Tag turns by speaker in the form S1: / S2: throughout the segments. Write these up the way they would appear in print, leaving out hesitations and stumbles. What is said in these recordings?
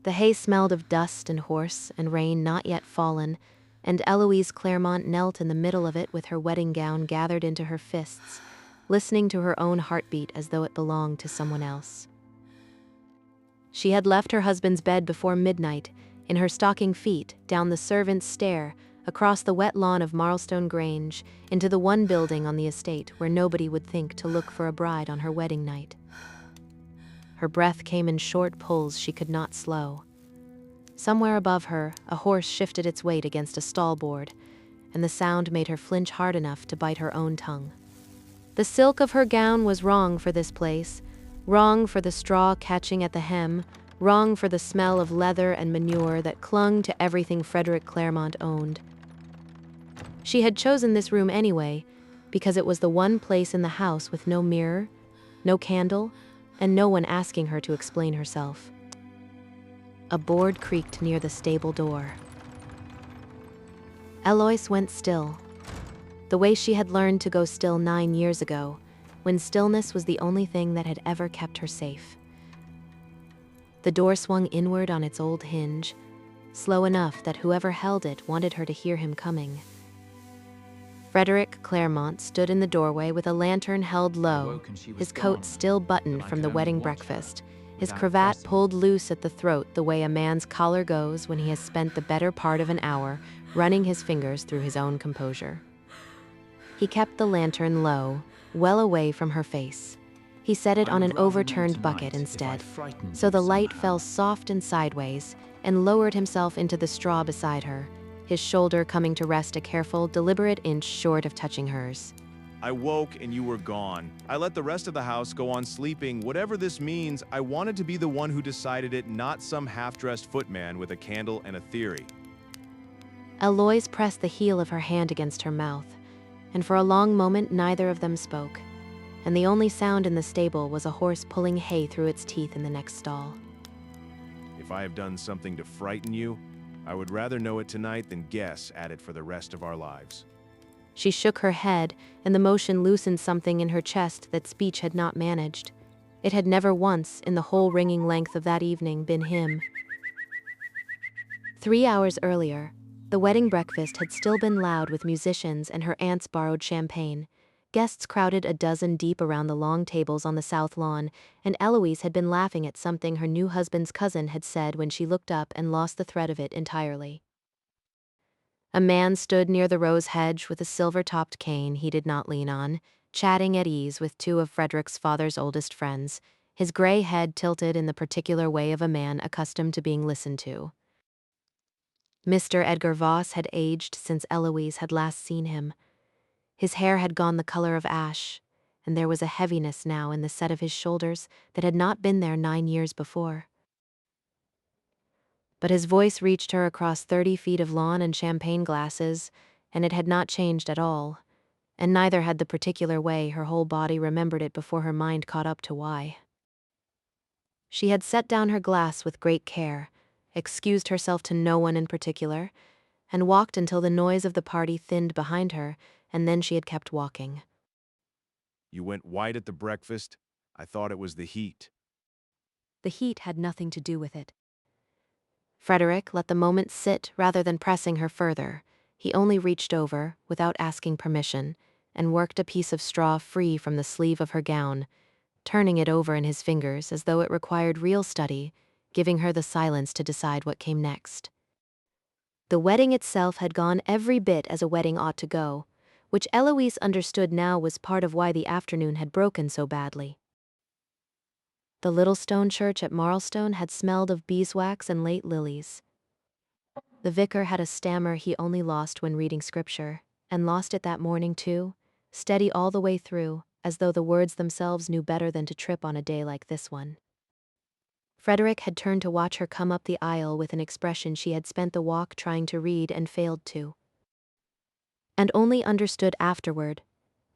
S1: The hay smelled of dust and horse and rain not yet fallen, and Eloise Claremont knelt in the middle of it with her wedding gown gathered into her fists, listening to her own heartbeat as though it belonged to someone else. She had left her husband's bed before midnight, in her stocking feet, down the servants' stair, across the wet lawn of Marlstone Grange, into the one building on the estate where nobody would think to look for a bride on her wedding night. Her breath came in short pulls she could not slow. Somewhere above her, a horse shifted its weight against a stall board, and the sound made her flinch hard enough to bite her own tongue. The silk of her gown was wrong for this place, wrong for the straw catching at the hem, wrong for the smell of leather and manure that clung to everything Frederick Claremont owned. She had chosen this room anyway, because it was the one place in the house with no mirror, no candle, and no one asking her to explain herself. A board creaked near the stable door. Eloise went still, the way she had learned to go still 9 years ago, when stillness was the only thing that had ever kept her safe. The door swung inward on its old hinge, slow enough that whoever held it wanted her to hear him coming. Frederick Claremont stood in the doorway with a lantern held low, his coat still buttoned from the wedding breakfast, his cravat pulled loose at the throat the way a man's collar goes when he has spent the better part of an hour running his fingers through his own composure. He kept the lantern low, well away from her face. He set it on an overturned bucket instead, so the light fell soft and sideways, and lowered himself into the straw beside her, his shoulder coming to rest a careful, deliberate inch short of touching hers.
S2: I woke and you were gone. I let the rest of the house go on sleeping. Whatever this means, I wanted to be the one who decided it, not some half-dressed footman with a candle and a theory.
S1: Eloise pressed the heel of her hand against her mouth, and for a long moment neither of them spoke, and the only sound in the stable was a horse pulling hay through its teeth in the next stall.
S2: If I have done something to frighten you, I would rather know it tonight than guess at it for the rest of our lives.
S1: She shook her head, and the motion loosened something in her chest that speech had not managed. It had never once, in the whole ringing length of that evening, been him. 3 hours earlier, the wedding breakfast had still been loud with musicians and her aunt's borrowed champagne. Guests crowded a dozen deep around the long tables on the south lawn, and Eloise had been laughing at something her new husband's cousin had said when she looked up and lost the thread of it entirely. A man stood near the rose hedge with a silver-topped cane he did not lean on, chatting at ease with 2 of Frederick's father's oldest friends, his gray head tilted in the particular way of a man accustomed to being listened to. Mr. Edgar Voss had aged since Eloise had last seen him. His hair had gone the color of ash, and there was a heaviness now in the set of his shoulders that had not been there 9 years before. But his voice reached her across 30 feet of lawn and champagne glasses, and it had not changed at all, and neither had the particular way her whole body remembered it before her mind caught up to why. She had set down her glass with great care, excused herself to no one in particular, and walked until the noise of the party thinned behind her, and then she had kept walking.
S2: You went white at the breakfast. I thought it was the heat.
S1: The heat had nothing to do with it. Frederick let the moment sit rather than pressing her further. He only reached over, without asking permission, and worked a piece of straw free from the sleeve of her gown, turning it over in his fingers as though it required real study, giving her the silence to decide what came next. The wedding itself had gone every bit as a wedding ought to go, which Eloise understood now was part of why the afternoon had broken so badly. The little stone church at Marlstone had smelled of beeswax and late lilies. The vicar had a stammer he only lost when reading scripture, and lost it that morning too, steady all the way through, as though the words themselves knew better than to trip on a day like this one. Frederick had turned to watch her come up the aisle with an expression she had spent the walk trying to read and failed to. And only understood afterward,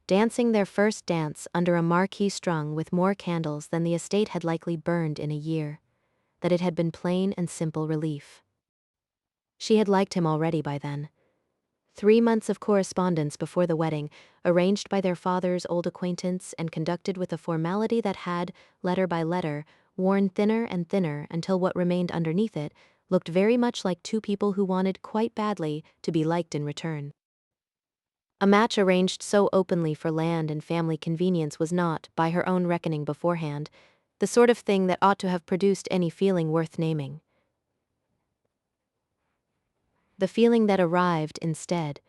S1: dancing their first dance under a marquee strung with more candles than the estate had likely burned in a year, that it had been plain and simple relief. She had liked him already by then. 3 months of correspondence before the wedding, arranged by their father's old acquaintance and conducted with a formality that had, letter by letter, worn thinner and thinner until what remained underneath it looked very much like two people who wanted quite badly to be liked in return. A match arranged so openly for land and family convenience was not, by her own reckoning beforehand, the sort of thing that ought to have produced any feeling worth naming. The feeling that arrived, instead,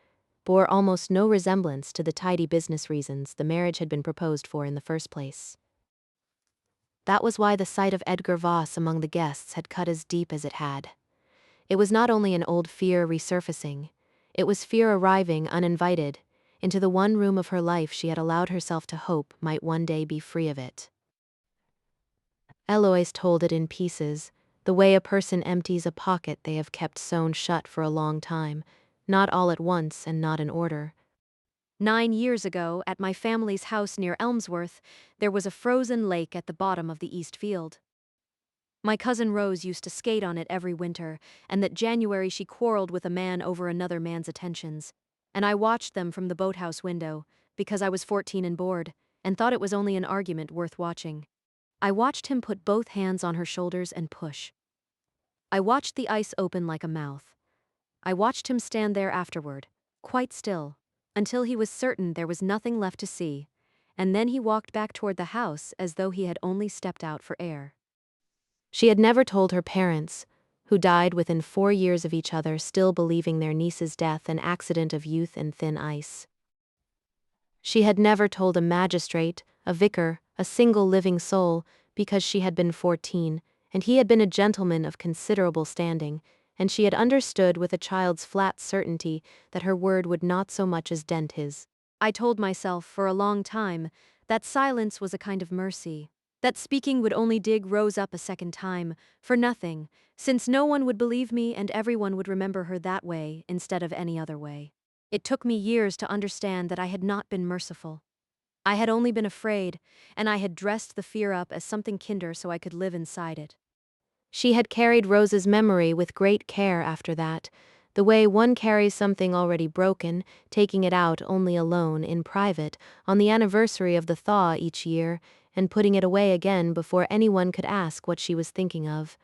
S1: bore almost no resemblance to the tidy business reasons the marriage had been proposed for in the first place. That was why the sight of Edgar Voss among the guests had cut as deep as it had. It was not only an old fear resurfacing, it was fear arriving uninvited into the one room of her life she had allowed herself to hope might one day be free of it. Eloise told it in pieces, the way a person empties a pocket they have kept sewn shut for a long time, not all at once and not in order. 9 years ago, at my family's house near Elmsworth, there was a frozen lake at the bottom of the East Field. My cousin Rose used to skate on it every winter, and that January she quarreled with a man over another man's attentions. And I watched them from the boathouse window, because I was 14 and bored, and thought it was only an argument worth watching. I watched him put both hands on her shoulders and push. I watched the ice open like a mouth. I watched him stand there afterward, quite still, until he was certain there was nothing left to see, and then he walked back toward the house as though he had only stepped out for air. She had never told her parents, who died within 4 years of each other, still believing their niece's death an accident of youth and thin ice. She had never told a magistrate, a vicar, a single living soul, because she had been 14, and he had been a gentleman of considerable standing, and she had understood with a child's flat certainty that her word would not so much as dent his. I told myself for a long time that silence was a kind of mercy, that speaking would only dig Rose up a second time, for nothing, since no one would believe me and everyone would remember her that way instead of any other way. It took me years to understand that I had not been merciful. I had only been afraid, and I had dressed the fear up as something kinder so I could live inside it. She had carried Rose's memory with great care after that, the way one carries something already broken, taking it out only alone, in private, on the anniversary of the thaw each year, and putting it away again before anyone could ask what she was thinking of.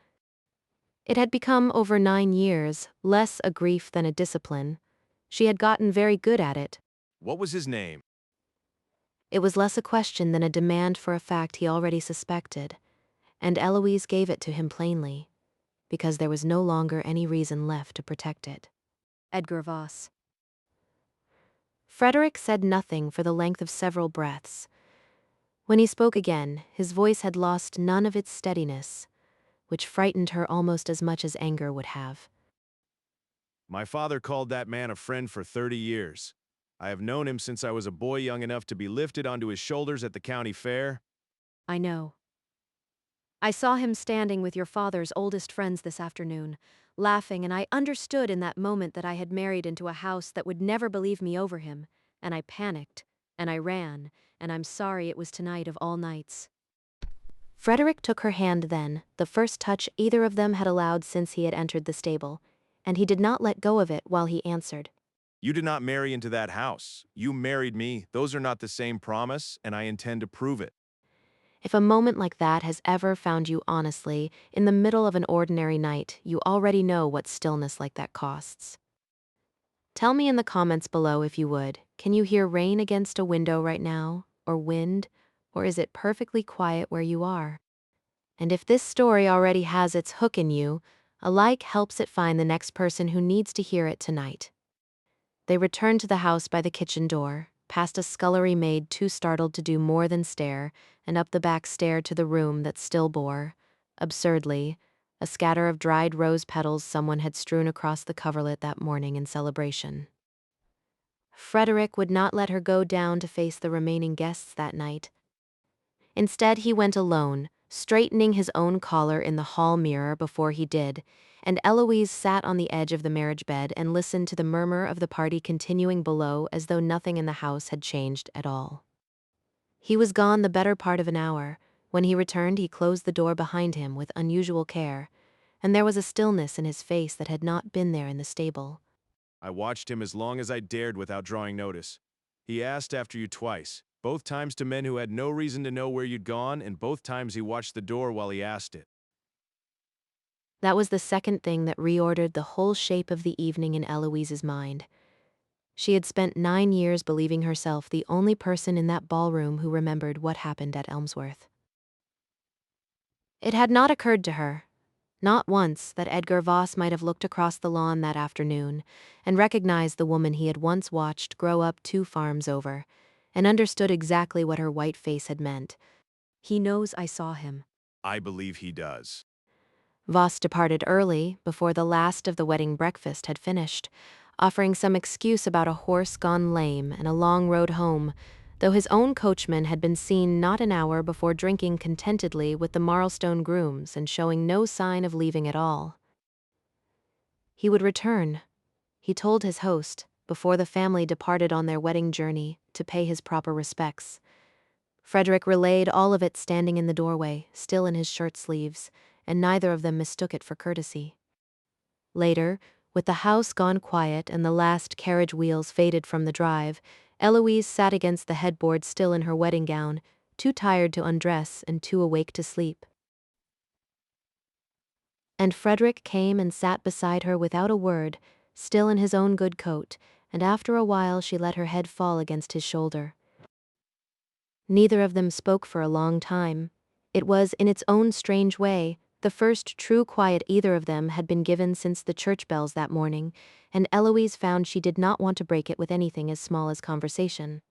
S1: It had become, over 9 years, less a grief than a discipline. She had gotten very good at it.
S2: What was his name?
S1: It was less a question than a demand for a fact he already suspected, and Eloise gave it to him plainly, because there was no longer any reason left to protect it. Edgar Voss. Frederick said nothing for the length of several breaths. When he spoke again, his voice had lost none of its steadiness, which frightened her almost as much as anger would have.
S2: My father called that man a friend for 30 years. I have known him since I was a boy young enough to be lifted onto his shoulders at the county fair.
S1: I know. I saw him standing with your father's oldest friends this afternoon, laughing, and I understood in that moment that I had married into a house that would never believe me over him, and I panicked, and I ran, and I'm sorry it was tonight of all nights. Frederick took her hand then, the first touch either of them had allowed since he had entered the stable, and he did not let go of it while he answered.
S2: You did not marry into that house. You married me. Those are not the same promise, and I intend to prove it.
S1: If a moment like that has ever found you honestly, in the middle of an ordinary night, you already know what stillness like that costs. Tell me in the comments below if you would. Can you hear rain against a window right now? Or wind? Or is it perfectly quiet where you are? And if this story already has its hook in you, a like helps it find the next person who needs to hear it tonight. They returned to the house by the kitchen door, past a scullery maid too startled to do more than stare, and up the back stair to the room that still bore, absurdly, a scatter of dried rose petals someone had strewn across the coverlet that morning in celebration. Frederick would not let her go down to face the remaining guests that night. Instead, he went alone, straightening his own collar in the hall mirror before he did, and Eloise sat on the edge of the marriage bed and listened to the murmur of the party continuing below as though nothing in the house had changed at all. He was gone the better part of an hour. When he returned, he closed the door behind him with unusual care, and there was a stillness in his face that had not been there in the stable.
S2: I watched him as long as I dared without drawing notice. He asked after you twice. Both times to men who had no reason to know where you'd gone, and both times he watched the door while he asked it.
S1: That was the second thing that reordered the whole shape of the evening in Eloise's mind. She had spent 9 years believing herself the only person in that ballroom who remembered what happened at Elmsworth. It had not occurred to her, not once, that Edgar Voss might have looked across the lawn that afternoon and recognized the woman he had once watched grow up 2 farms over, and understood exactly what her white face had meant. "He knows I saw him."
S2: I believe he does.
S1: Voss departed early, before the last of the wedding breakfast had finished, offering some excuse about a horse gone lame and a long road home, though his own coachman had been seen not an hour before drinking contentedly with the Marlstone grooms and showing no sign of leaving at all. He would return, he told his host, before the family departed on their wedding journey, to pay his proper respects. Frederick relayed all of it standing in the doorway, still in his shirt sleeves, and neither of them mistook it for courtesy. Later, with the house gone quiet and the last carriage wheels faded from the drive, Eloise sat against the headboard still in her wedding gown, too tired to undress and too awake to sleep. And Frederick came and sat beside her without a word, still in his own good coat, and after a while she let her head fall against his shoulder. Neither of them spoke for a long time. It was, in its own strange way, the first true quiet either of them had been given since the church bells that morning, and Eloise found she did not want to break it with anything as small as conversation.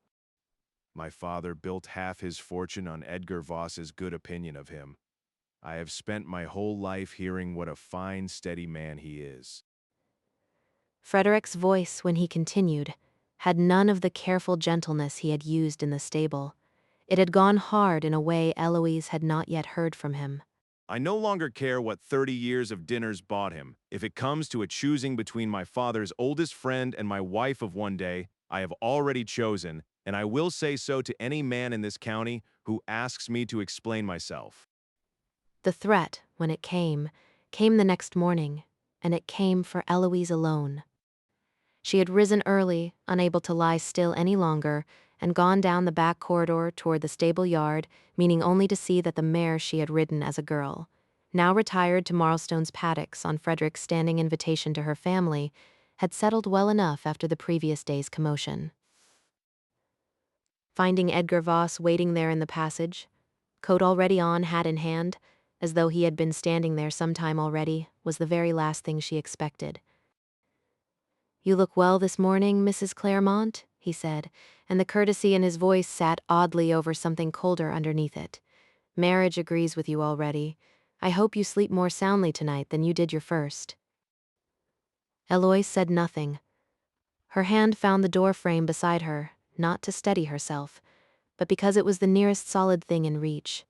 S2: My father built half his fortune on Edgar Voss's good opinion of him. I have spent my whole life hearing what a fine, steady man he is.
S1: Frederick's voice, when he continued, had none of the careful gentleness he had used in the stable. It had gone hard in a way Eloise had not yet heard from him.
S2: I no longer care what 30 years of dinners bought him. If it comes to a choosing between my father's oldest friend and my wife of one day, I have already chosen, and I will say so to any man in this county who asks me to explain myself.
S1: The threat, when it came the next morning, and it came for Eloise alone. She had risen early, unable to lie still any longer, and gone down the back corridor toward the stable yard, meaning only to see that the mare she had ridden as a girl, now retired to Marlstone's paddocks on Frederick's standing invitation to her family, had settled well enough after the previous day's commotion. Finding Edgar Voss waiting there in the passage, coat already on, hat in hand, as though he had been standing there some time already, was the very last thing she expected. "You look well this morning, Mrs. Claremont," he said, and the courtesy in his voice sat oddly over something colder underneath it. "Marriage agrees with you already. I hope you sleep more soundly tonight than you did your first." Eloise said nothing. Her hand found the door frame beside her, not to steady herself, but because it was the nearest solid thing in reach.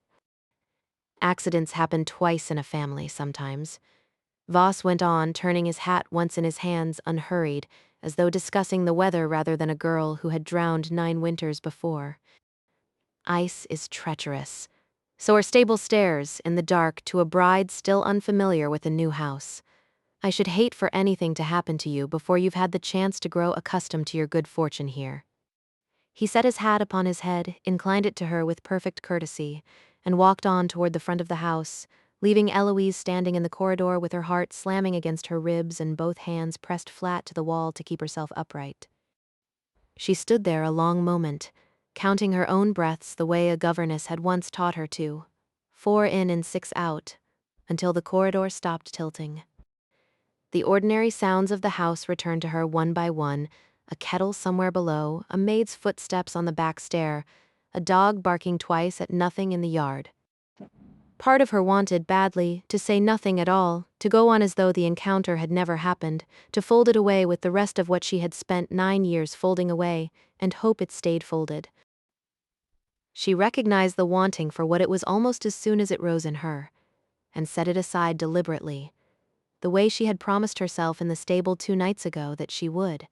S1: Accidents happen twice in a family sometimes. Voss went on, turning his hat once in his hands, unhurried, as though discussing the weather rather than a girl who had drowned 9 winters before. "Ice is treacherous. So are stable stairs, in the dark, to a bride still unfamiliar with a new house. I should hate for anything to happen to you before you've had the chance to grow accustomed to your good fortune here." He set his hat upon his head, inclined it to her with perfect courtesy, and walked on toward the front of the house, leaving Eloise standing in the corridor with her heart slamming against her ribs and both hands pressed flat to the wall to keep herself upright. She stood there a long moment, counting her own breaths the way a governess had once taught her to, 4 in and 6 out, until the corridor stopped tilting. The ordinary sounds of the house returned to her one by one: a kettle somewhere below, a maid's footsteps on the back stair, a dog barking twice at nothing in the yard. Part of her wanted badly to say nothing at all, to go on as though the encounter had never happened, to fold it away with the rest of what she had spent 9 years folding away, and hope it stayed folded. She recognized the wanting for what it was almost as soon as it rose in her, and set it aside deliberately, the way she had promised herself in the stable 2 nights ago that she would.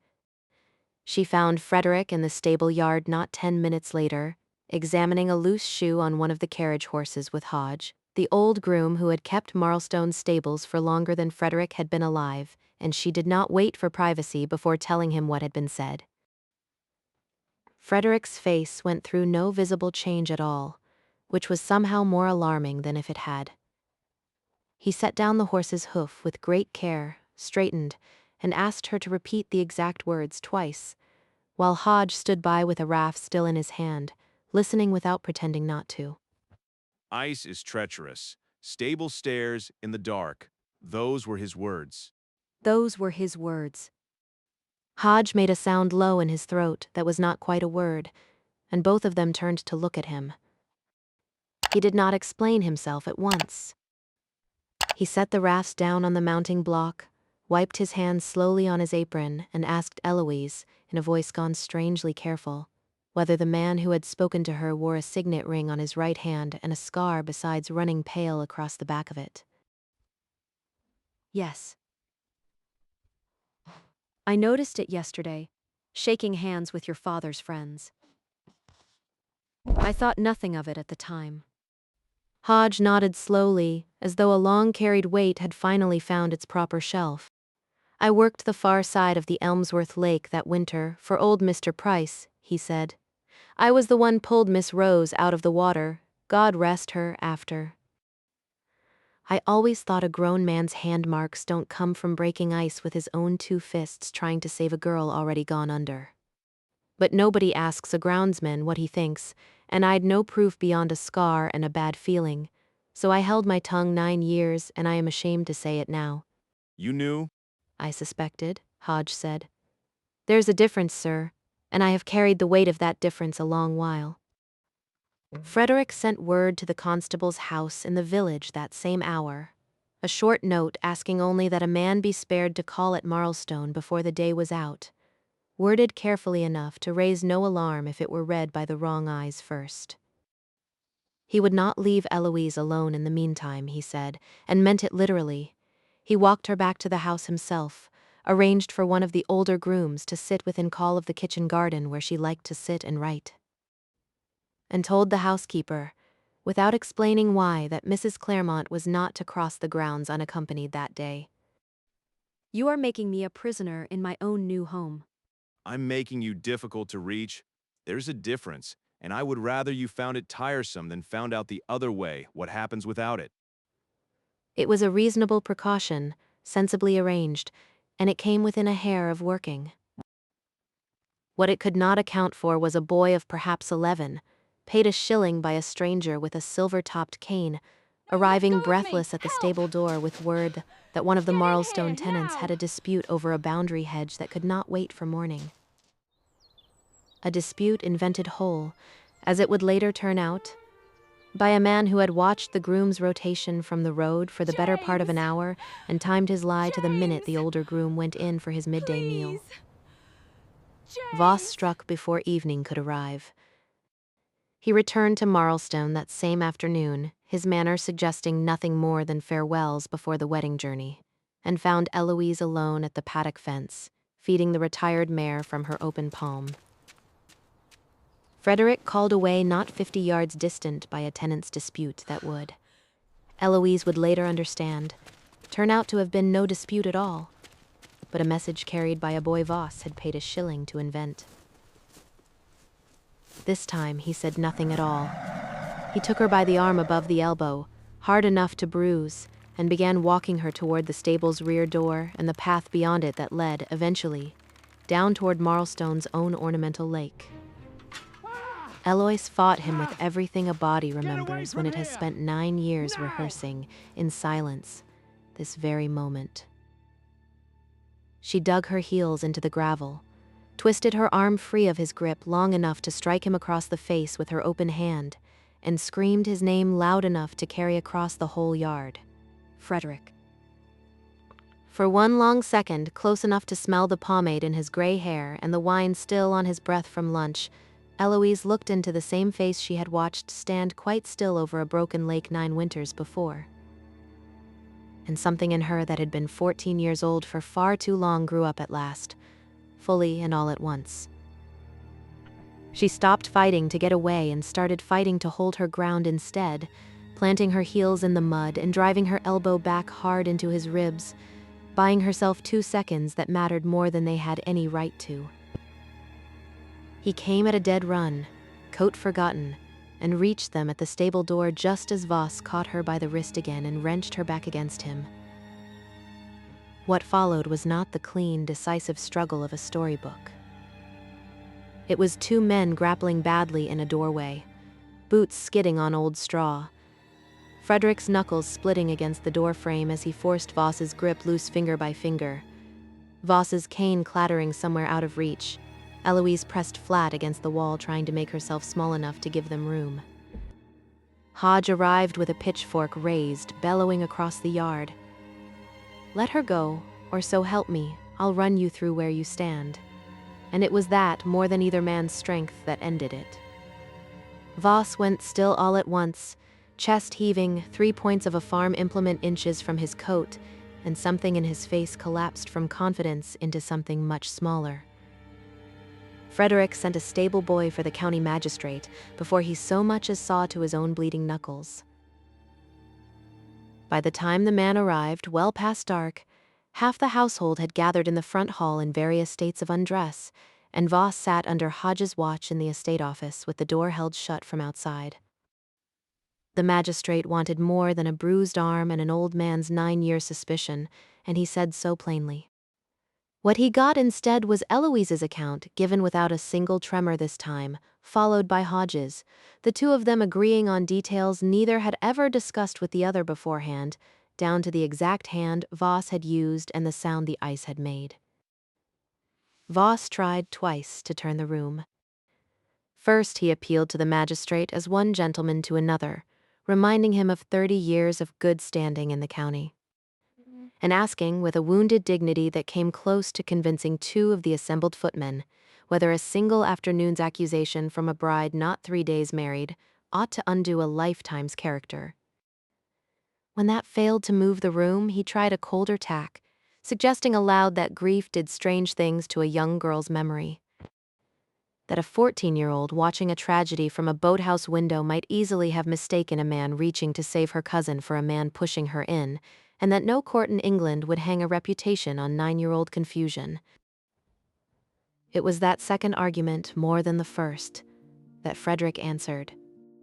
S1: She found Frederick in the stable yard not 10 minutes later, examining a loose shoe on one of the carriage horses with Hodge, the old groom who had kept Marlstone's stables for longer than Frederick had been alive, and she did not wait for privacy before telling him what had been said. Frederick's face went through no visible change at all, which was somehow more alarming than if it had. He set down the horse's hoof with great care, straightened, and asked her to repeat the exact words twice, while Hodge stood by with a raft still in his hand, listening without pretending not to.
S2: Ice is treacherous. Stable stairs in the dark. Those were his words.
S1: Those were his words. Hodge made a sound low in his throat that was not quite a word, and both of them turned to look at him. He did not explain himself at once. He set the rafts down on the mounting block, wiped his hands slowly on his apron, and asked Eloise, in a voice gone strangely careful, whether the man who had spoken to her wore a signet ring on his right hand and a scar besides running pale across the back of it. Yes. I noticed it yesterday, shaking hands with your father's friends. I thought nothing of it at the time. Hodge nodded slowly, as though a long-carried weight had finally found its proper shelf. I worked the far side of the Elmsworth Lake that winter for old Mr. Price, he said. I was the one pulled Miss Rose out of the water, God rest her, after. I always thought a grown man's hand marks don't come from breaking ice with his own 2 fists trying to save a girl already gone under. But nobody asks a groundsman what he thinks, and I'd no proof beyond a scar and a bad feeling, so I held my tongue 9 years, and I am ashamed to say it now.
S2: You knew?
S1: I suspected, Hodge said. There's a difference, sir, and I have carried the weight of that difference a long while. Frederick sent word to the constable's house in the village that same hour, a short note asking only that a man be spared to call at Marlstone before the day was out, worded carefully enough to raise no alarm if it were read by the wrong eyes first. He would not leave Eloise alone in the meantime, he said, and meant it literally. He walked her back to the house himself, arranged for one of the older grooms to sit within call of the kitchen garden where she liked to sit and write, and told the housekeeper, without explaining why, that Mrs. Claremont was not to cross the grounds unaccompanied that day. You are making me a prisoner in my own new home.
S2: I'm making you difficult to reach. There's a difference, and I would rather you found it tiresome than found out the other way, what happens without it.
S1: It was a reasonable precaution, sensibly arranged, and it came within a hair of working. What it could not account for was a boy of perhaps 11, paid a shilling by a stranger with a silver-topped cane, arriving breathless at the stable door with word that one of the Marlstone tenants had a dispute over a boundary hedge that could not wait for morning. A dispute invented whole, as it would later turn out, by a man who had watched the groom's rotation from the road for the better part of an hour and timed his lie to the minute the older groom went in for his midday meal. Voss struck before evening could arrive. He returned to Marlstone that same afternoon, his manner suggesting nothing more than farewells before the wedding journey, and found Eloise alone at the paddock fence, feeding the retired mare from her open palm. Frederick called away not 50 yards distant by a tenant's dispute that would, Eloise would later understand, turn out to have been no dispute at all, but a message carried by a boy Voss had paid a shilling to invent. This time he said nothing at all. He took her by the arm above the elbow, hard enough to bruise, and began walking her toward the stable's rear door and the path beyond it that led, eventually, down toward Marlstone's own ornamental lake. Eloise fought him with everything a body remembers when it has spent 9 years rehearsing, in silence, this very moment. She dug her heels into the gravel, twisted her arm free of his grip long enough to strike him across the face with her open hand, and screamed his name loud enough to carry across the whole yard. Frederick. For one long second, close enough to smell the pomade in his gray hair and the wine still on his breath from lunch, Eloise looked into the same face she had watched stand quite still over a broken lake 9 winters before. And something in her that had been 14 years old for far too long grew up at last, fully and all at once. She stopped fighting to get away and started fighting to hold her ground instead, planting her heels in the mud and driving her elbow back hard into his ribs, buying herself 2 seconds that mattered more than they had any right to. He came at a dead run, coat forgotten, and reached them at the stable door just as Voss caught her by the wrist again and wrenched her back against him. What followed was not the clean, decisive struggle of a storybook. It was two men grappling badly in a doorway, boots skidding on old straw. Frederick's knuckles splitting against the door frame as he forced Voss's grip loose finger by finger. Voss's cane clattering somewhere out of reach. Eloise pressed flat against the wall, trying to make herself small enough to give them room. Hodge arrived with a pitchfork raised, bellowing across the yard. "Let her go, or so help me, I'll run you through where you stand." And it was that, more than either man's strength, that ended it. Voss went still all at once, chest heaving, 3 points of a farm implement inches from his coat, and something in his face collapsed from confidence into something much smaller. Frederick sent a stable boy for the county magistrate before he so much as saw to his own bleeding knuckles. By the time the man arrived, well past dark, half the household had gathered in the front hall in various states of undress, and Voss sat under Hodge's watch in the estate office with the door held shut from outside. The magistrate wanted more than a bruised arm and an old man's 9-year suspicion, and he said so plainly. What he got instead was Eloise's account, given without a single tremor this time, followed by Hodge's, the two of them agreeing on details neither had ever discussed with the other beforehand, down to the exact hand Voss had used and the sound the ice had made. Voss tried twice to turn the room. First he appealed to the magistrate as one gentleman to another, reminding him of 30 years of good standing in the county, and asking, with a wounded dignity that came close to convincing 2 of the assembled footmen, whether a single afternoon's accusation from a bride not 3 days married ought to undo a lifetime's character. When that failed to move the room, he tried a colder tack, suggesting aloud that grief did strange things to a young girl's memory. That a 14-year-old watching a tragedy from a boathouse window might easily have mistaken a man reaching to save her cousin for a man pushing her in, and that no court in England would hang a reputation on 9-year-old confusion. It was that second argument, more than the first, that Frederick answered.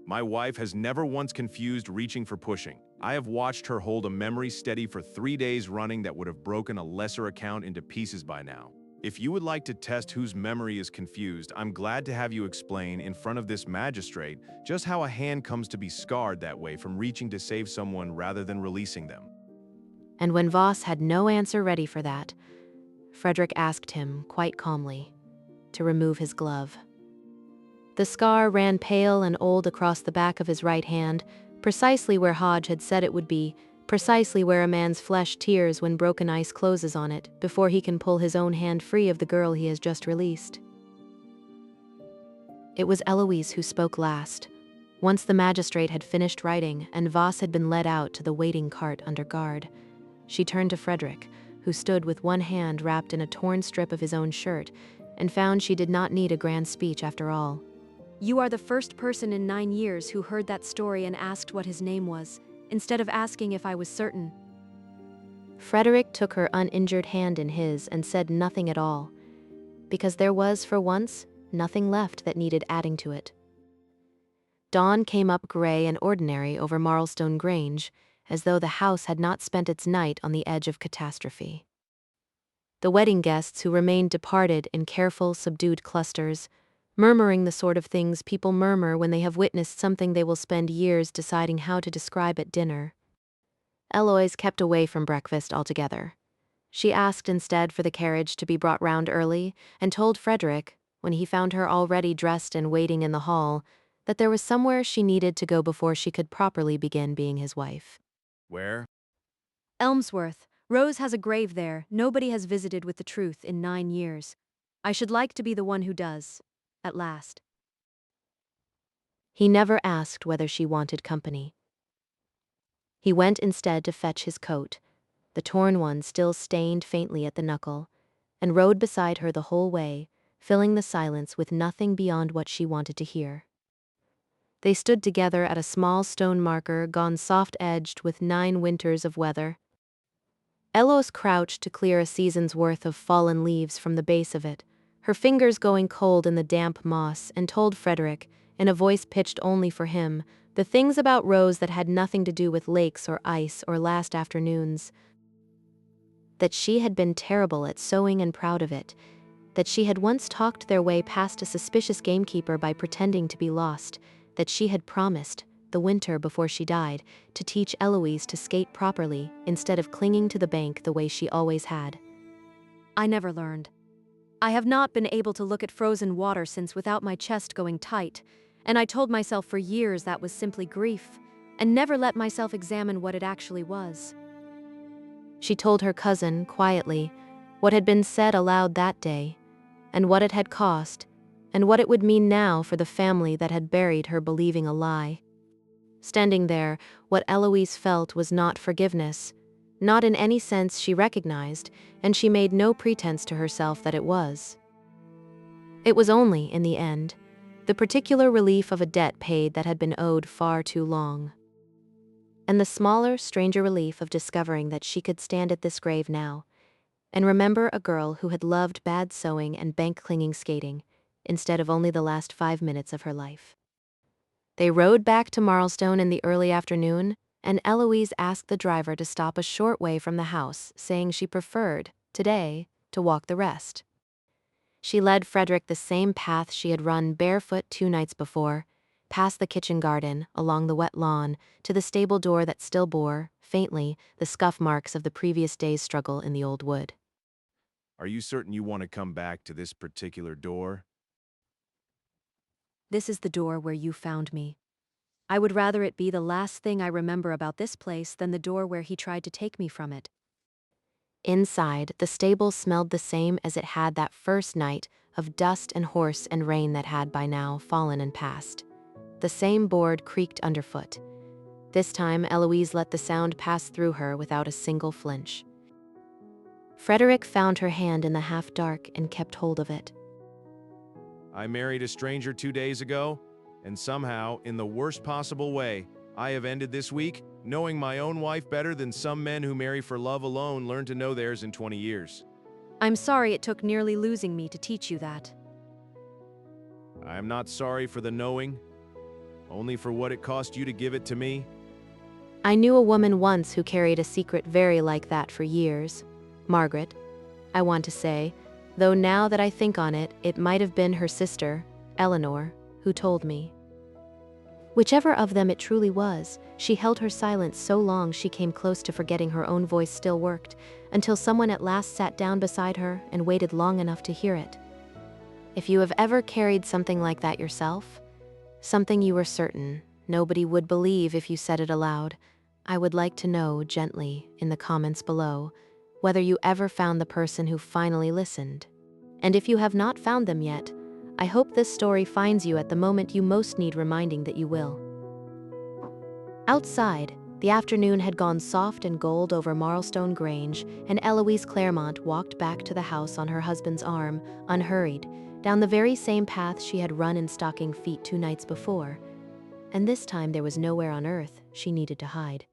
S2: My wife has never once confused reaching for pushing. I have watched her hold a memory steady for 3 days running that would have broken a lesser account into pieces by now. If you would like to test whose memory is confused, I'm glad to have you explain in front of this magistrate just how a hand comes to be scarred that way from reaching to save someone rather than releasing them.
S1: And when Voss had no answer ready for that, Frederick asked him, quite calmly, to remove his glove. The scar ran pale and old across the back of his right hand, precisely where Hodge had said it would be, precisely where a man's flesh tears when broken ice closes on it, before he can pull his own hand free of the girl he has just released. It was Eloise who spoke last, once the magistrate had finished writing and Voss had been led out to the waiting cart under guard. She turned to Frederick, who stood with one hand wrapped in a torn strip of his own shirt, and found she did not need a grand speech after all.
S3: "You are the first person in 9 years who heard that story and asked what his name was, instead of asking if I was certain."
S1: Frederick took her uninjured hand in his and said nothing at all, because there was, for once, nothing left that needed adding to it. Dawn came up gray and ordinary over Marlstone Grange, as though the house had not spent its night on the edge of catastrophe. The wedding guests who remained departed in careful, subdued clusters, murmuring the sort of things people murmur when they have witnessed something they will spend years deciding how to describe at dinner. Eloise kept away from breakfast altogether. She asked instead for the carriage to be brought round early, and told Frederick, when he found her already dressed and waiting in the hall, that there was somewhere she needed to go before she could properly begin being his wife.
S2: Where?
S3: "Elmsworth. Rose has a grave there. Nobody has visited with the truth in 9 years. I should like to be the one who does. At last."
S1: He never asked whether she wanted company. He went instead to fetch his coat, the torn one still stained faintly at the knuckle, and rode beside her the whole way, filling the silence with nothing beyond what she wanted to hear. They stood together at a small stone marker gone soft-edged with 9 winters of weather. Eloise crouched to clear a season's worth of fallen leaves from the base of it, her fingers going cold in the damp moss, and told Frederick, in a voice pitched only for him, the things about Rose that had nothing to do with lakes or ice or last afternoons. That she had been terrible at sewing and proud of it. That she had once talked their way past a suspicious gamekeeper by pretending to be lost. That she had promised, the winter before she died, to teach Eloise to skate properly instead of clinging to the bank the way she always had.
S3: I never learned. I have not been able to look at frozen water since without my chest going tight, and I told myself for years that was simply grief, and never let myself examine what it actually was.
S1: She told her cousin, quietly, what had been said aloud that day, and what it had cost, and what it would mean now for the family that had buried her believing a lie. Standing there, what Eloise felt was not forgiveness, not in any sense she recognized, and she made no pretense to herself that it was. It was only, in the end, the particular relief of a debt paid that had been owed far too long. And the smaller, stranger relief of discovering that she could stand at this grave now, and remember a girl who had loved bad sewing and bank-clinging skating, instead of only the last 5 minutes of her life. They rode back to Marlstone in the early afternoon, and Eloise asked the driver to stop a short way from the house, saying she preferred, today, to walk the rest. She led Frederick the same path she had run barefoot 2 nights before, past the kitchen garden, along the wet lawn, to the stable door that still bore, faintly, the scuff marks of the previous day's struggle in the old wood.
S2: Are you certain you want to come back to this particular door?
S3: This is the door where you found me. I would rather it be the last thing I remember about this place than the door where he tried to take me from it.
S1: Inside, the stable smelled the same as it had that first night of dust and horse and rain that had by now fallen and passed. The same board creaked underfoot. This time, Eloise let the sound pass through her without a single flinch. Frederick found her hand in the half-dark and kept hold of it.
S2: I married a stranger 2 days ago, and somehow, in the worst possible way, I have ended this week knowing my own wife better than some men who marry for love alone learn to know theirs in 20 years.
S3: I'm sorry it took nearly losing me to teach you that.
S2: I am not sorry for the knowing, only for what it cost you to give it to me.
S1: I knew a woman once who carried a secret very like that for years. Margaret, I want to say, though now that I think on it, it might have been her sister, Eleanor, who told me. Whichever of them it truly was, she held her silence so long she came close to forgetting her own voice still worked, until someone at last sat down beside her and waited long enough to hear it. If you have ever carried something like that yourself, something you were certain nobody would believe if you said it aloud, I would like to know, gently, in the comments below, whether you ever found the person who finally listened. And if you have not found them yet, I hope this story finds you at the moment you most need reminding that you will. Outside, the afternoon had gone soft and gold over Marlstone Grange, and Eloise Claremont walked back to the house on her husband's arm, unhurried, down the very same path she had run in stocking feet 2 nights before. And this time there was nowhere on earth she needed to hide.